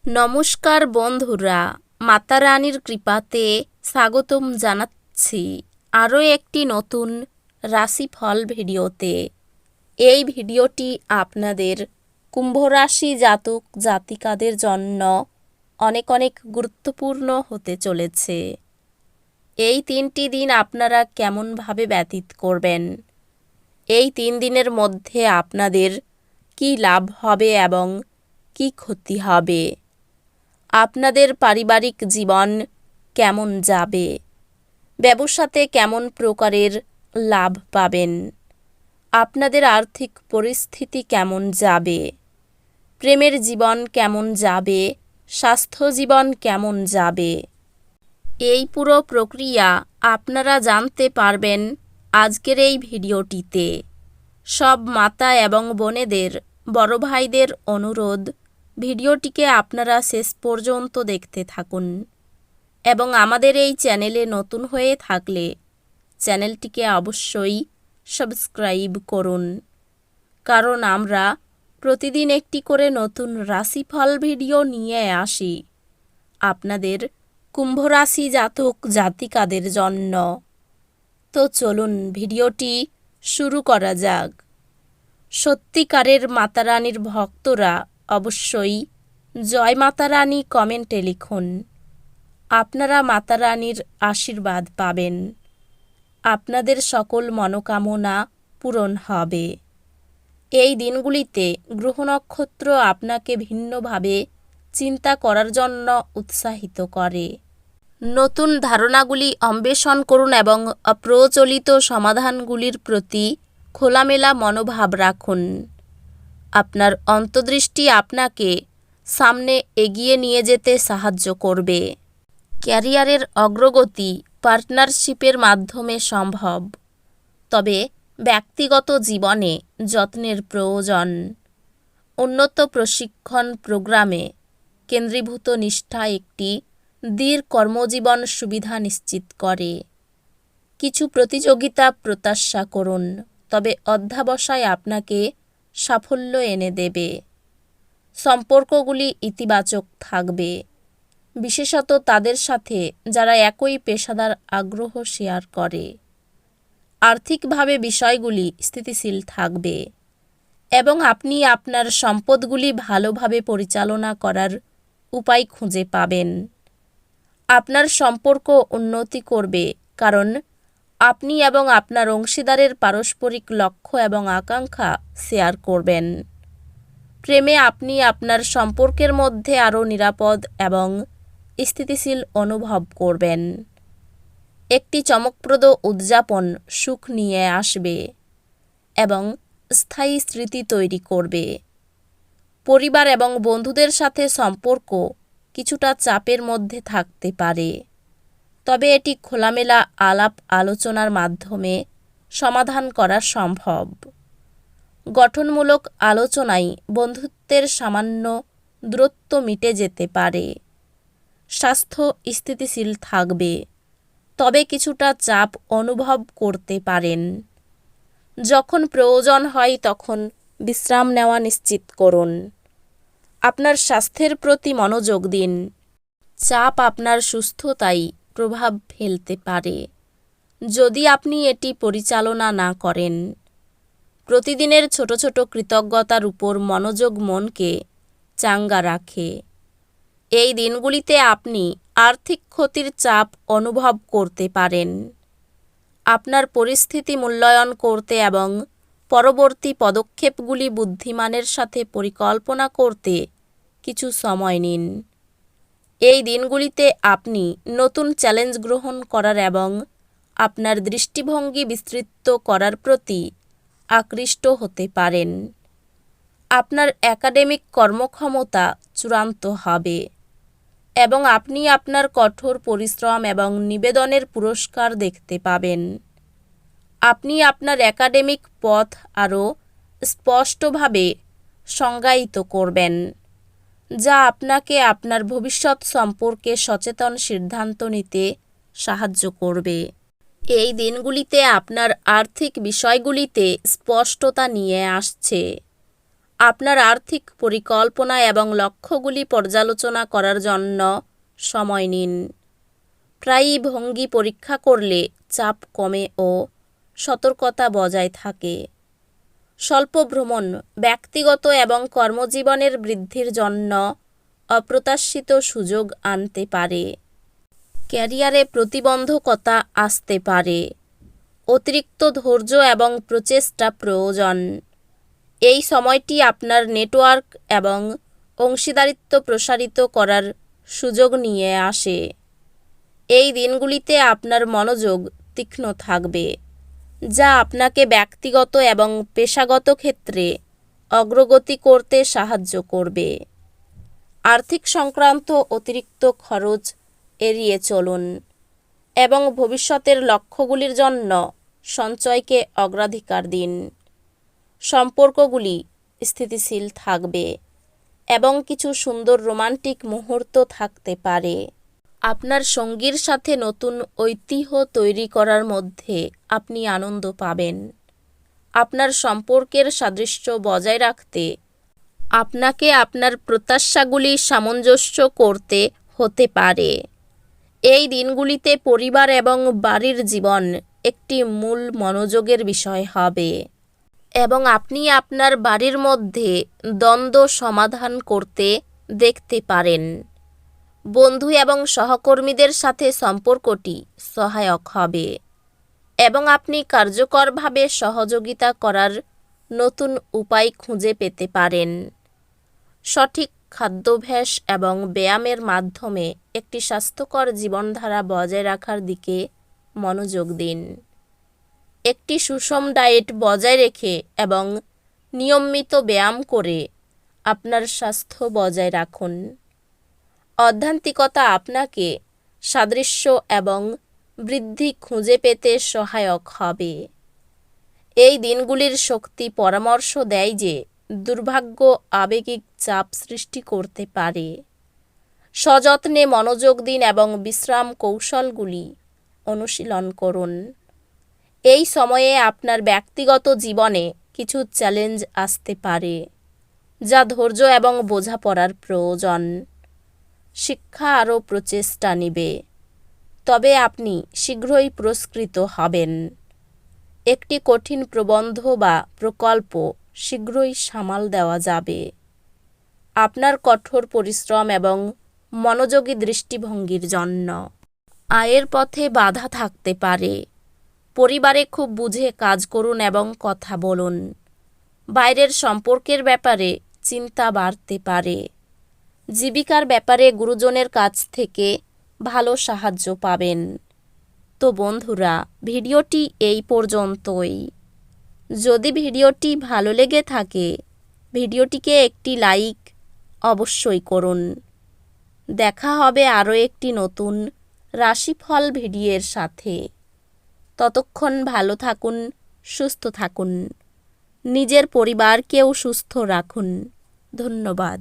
নমস্কার বন্ধুরা, মাতা রানীর কৃপাতে স্বাগতম জানাচ্ছি আরও একটি নতুন রাশিফল ভিডিওতে। এই ভিডিওটি আপনাদের কুম্ভ রাশি জাতক জাতিকাদের জন্য অনেক অনেক গুরুত্বপূর্ণ হতে চলেছে। এই 3টি দিন আপনারা কেমনভাবে ব্যতীত করবেন, এই 3 দিনের মধ্যে আপনাদের কি লাভ হবে এবং কি ক্ষতি হবে, আপনাদের পারিবারিক জীবন কেমন যাবে, ব্যবসাতে কেমন প্রকারের লাভ পাবেন, আপনাদের আর্থিক পরিস্থিতি কেমন যাবে, প্রেমের জীবন কেমন যাবে, স্বাস্থ্য জীবন কেমন যাবে, এই পুরো প্রক্রিয়া আপনারা জানতে পারবেন আজকের এই ভিডিওটিতে। সব মাতা এবং বোনেদের, বড় ভাইদের অনুরোধ, ভিডিওটিকে আপনারা শেষ পর্যন্ত দেখতে থাকুন এবং আমাদের এই চ্যানেলে নতুন হয়ে থাকলে চ্যানেলটিকে অবশ্যই সাবস্ক্রাইব করুন, কারণ আমরা প্রতিদিন একটি করে নতুন রাশিফল ভিডিও নিয়ে আসি আপনাদের কুম্ভ রাশি জাতক জাতিকাদের জন্য। তো চলুন ভিডিওটি শুরু করা যাক। সত্যিকারের মাতা রানীর ভক্তরা অবশ্যই জয় মাতা রানী কমেন্টে লিখুন। আপনারা মাতা রানীর আশীর্বাদ পাবেন, আপনাদের সকল মনোকামনা পূরণ হবে। এই দিনগুলিতে গ্রহ নক্ষত্র আপনাকে ভিন্নভাবে চিন্তা করার জন্য উৎসাহিত করে। নতুন ধারণাগুলি অন্বেষণ করুন এবং অপ্রচলিত সমাধানগুলির প্রতি খোলামেলা মনোভাব রাখুন। আপনার অন্তর্দৃষ্টি আপনাকে সামনে এগিয়ে নিয়ে যেতে সাহায্য করবে। ক্যারিয়ারের অগ্রগতি পার্টনারশিপের মাধ্যমে সম্ভব, তবে ব্যক্তিগত জীবনে যত্নের প্রয়োজন। উন্নত প্রশিক্ষণ প্রোগ্রামে কেন্দ্রীভূত নিষ্ঠা একটি দীর্ঘ কর্মজীবন সুবিধা নিশ্চিত করে। কিছু প্রতিযোগিতা প্রত্যাশা করুন, তবে অধ্যবসায় আপনাকে সাফল্য এনে দেবে। সম্পর্কগুলি ইতিবাচক থাকবে, বিশেষত তাদের সাথে যারা একই পেশাদার আগ্রহ শেয়ার করে। আর্থিকভাবে বিষয়গুলি স্থিতিশীল থাকবে এবং আপনি আপনার সম্পদগুলি ভালোভাবে পরিচালনা করার উপায় খুঁজে পাবেন। আপনার সম্পর্ক উন্নতি করবে, কারণ আপনি এবং আপনার অংশীদারের পারস্পরিক লক্ষ্য এবং আকাঙ্ক্ষা শেয়ার করবেন। প্রেমে আপনি আপনার সম্পর্কের মধ্যে আরও নিরাপদ এবং স্থিতিশীল অনুভব করবেন। একটি চমকপ্রদ উদযাপন সুখ নিয়ে আসবে এবং স্থায়ী স্মৃতি তৈরি করবে। পরিবার এবং বন্ধুদের সাথে সম্পর্ক কিছুটা চাপের মধ্যে থাকতে পারে, তবে এটি খোলামেলা আলাপ আলোচনার মাধ্যমে সমাধান করা সম্ভব। গঠনমূলক আলোচনায় বন্ধুত্বের সামান্য দূরত্ব মিটে যেতে পারে। স্বাস্থ্য স্থিতিশীল থাকবে, তবে কিছুটা চাপ অনুভব করতে পারেন। যখন প্রয়োজন হয় তখন বিশ্রাম নেওয়া নিশ্চিত করুন। আপনার স্বাস্থ্যের প্রতি মনোযোগ দিন। চাপ আপনার সুস্থতায় প্রভাব ফেলতে পারে যদি আপনি এটি পরিচালনা না করেন। প্রতিদিনের ছোট ছোট কৃতজ্ঞতার উপর মনোযোগ মনকে চাঙ্গা রাখে। এই দিনগুলিতে আপনি আর্থিক ক্ষতির চাপ অনুভব করতে পারেন। আপনার পরিস্থিতি মূল্যায়ন করতে এবং পরবর্তী পদক্ষেপগুলি বুদ্ধিমানের সাথে পরিকল্পনা করতে কিছু সময় নিন। এই দিনগুলিতে আপনি নতুন চ্যালেঞ্জ গ্রহণ করার এবং আপনার দৃষ্টিভঙ্গি বিস্তৃত করার প্রতি আকৃষ্ট হতে পারেন। আপনার একাডেমিক কর্মক্ষমতা চূড়ান্ত হবে এবং আপনি আপনার কঠোর পরিশ্রম এবং নিবেদনের পুরস্কার দেখতে পাবেন। আপনি আপনার একাডেমিক পথ আরও স্পষ্টভাবে সংজ্ঞায়িত করবেন, যা আপনাকে আপনার ভবিষ্যৎ সম্পর্কে সচেতন সিদ্ধান্ত নিতে সাহায্য করবে। এই দিনগুলিতে আপনার আর্থিক বিষয়গুলিতে স্পষ্টতা নিয়ে আসছে। আপনার আর্থিক পরিকল্পনা এবং লক্ষ্যগুলি পর্যালোচনা করার জন্য সময় নিন। প্রায়ই ভঙ্গি পরীক্ষা করলে চাপ কমে ও সতর্কতা বজায় থাকে। স্বল্প ভ্রমণ ব্যক্তিগত এবং কর্মজীবনের বৃদ্ধির জন্য অপ্রত্যাশিত সুযোগ আনতে পারে। ক্যারিয়ারে প্রতিবন্ধকতা আসতে পারে। অতিরিক্ত ধৈর্য এবং প্রচেষ্টা প্রয়োজন। এই সময়টি আপনার নেটওয়ার্ক এবং অংশীদারিত্ব প্রসারিত করার সুযোগ নিয়ে আসে। এই দিনগুলিতে আপনার মনোযোগ তীক্ষ্ণ থাকবে, যা আপনাকে ব্যক্তিগত এবং পেশাগত ক্ষেত্রে অগ্রগতি করতে সাহায্য করবে। আর্থিক সংক্রান্ত অতিরিক্ত খরচ এড়িয়ে চলুন এবং ভবিষ্যতের লক্ষ্যগুলির জন্য সঞ্চয়কে অগ্রাধিকার দিন। সম্পর্কগুলি স্থিতিশীল থাকবে এবং কিছু সুন্দর রোমান্টিক মুহূর্ত থাকতে পারে। আপনার সঙ্গীর সাথে নতুন ঐতিহ্য তৈরি করার মধ্যে আপনি আনন্দ পাবেন। আপনার সম্পর্কের সাদৃশ্য বজায় রাখতে আপনাকে আপনার প্রত্যাশাগুলি সামঞ্জস্য করতে হতে পারে। এই দিনগুলিতে পরিবার এবং বাড়ির জীবন একটি মূল মনোযোগের বিষয় হবে এবং আপনি আপনার বাড়ির মধ্যে দ্বন্দ্ব সমাধান করতে দেখতে পারেন। বন্ধু এবং সহকর্মীদের সাথে সম্পর্কটি সহায়ক হবে এবং আপনি কার্যকরভাবে সহযোগিতা করার নতুন উপায় খুঁজে পেতে পারেন। সঠিক খাদ্যাভ্যাস এবং ব্যায়ামের মাধ্যমে একটি স্বাস্থ্যকর জীবনধারা বজায় রাখার দিকে মনোযোগ দিন। একটি সুষম ডায়েট বজায় রেখে এবং নিয়মিত ব্যায়াম করে আপনার স্বাস্থ্য বজায় রাখুন। আধ্যাত্মিকতা আপনাকে সাদৃশ্য এবং বৃদ্ধি খুঁজে পেতে সহায়ক হবে। এই দিনগুলির শক্তি পরামর্শ দেয় যে দুর্ভাগ্য আবেগিক চাপ সৃষ্টি করতে পারে। সযত্নে মনোযোগ দিন এবং বিশ্রাম কৌশলগুলি অনুশীলন করুন। এই সময়ে আপনার ব্যক্তিগত জীবনে কিছু চ্যালেঞ্জ আসতে পারে, যা ধৈর্য এবং বোঝাপড়ার প্রয়োজন। শিক্ষা আরও প্রচেষ্টা নেবে, তবে আপনি শীঘ্রই পুরস্কৃত হবেন। একটি কঠিন প্রবন্ধ বা প্রকল্প শীঘ্রই সামাল দেওয়া যাবে। আপনার কঠোর পরিশ্রম এবং মনোযোগী দৃষ্টিভঙ্গির জন্য আয়ের পথে বাধা থাকতে পারে। পরিবারে খুব বুঝে কাজ করুন এবং কথা বলুন। বাইরের সম্পর্কের ব্যাপারে চিন্তা বাড়তে পারে। জীবিকার ব্যাপারে গুরুজনের কাছ থেকে ভালো সাহায্য পাবেন। তো বন্ধুরা, ভিডিওটি এই পর্যন্তই। যদি ভিডিওটি ভালো লেগে থাকে, ভিডিওটিকে একটি লাইক অবশ্যই করুন। দেখা হবে আরও একটি নতুন রাশিফল ভিডিওর সাথে। ততক্ষণ ভালো থাকুন, সুস্থ থাকুন, নিজের পরিবারকেও সুস্থ রাখুন। ধন্যবাদ।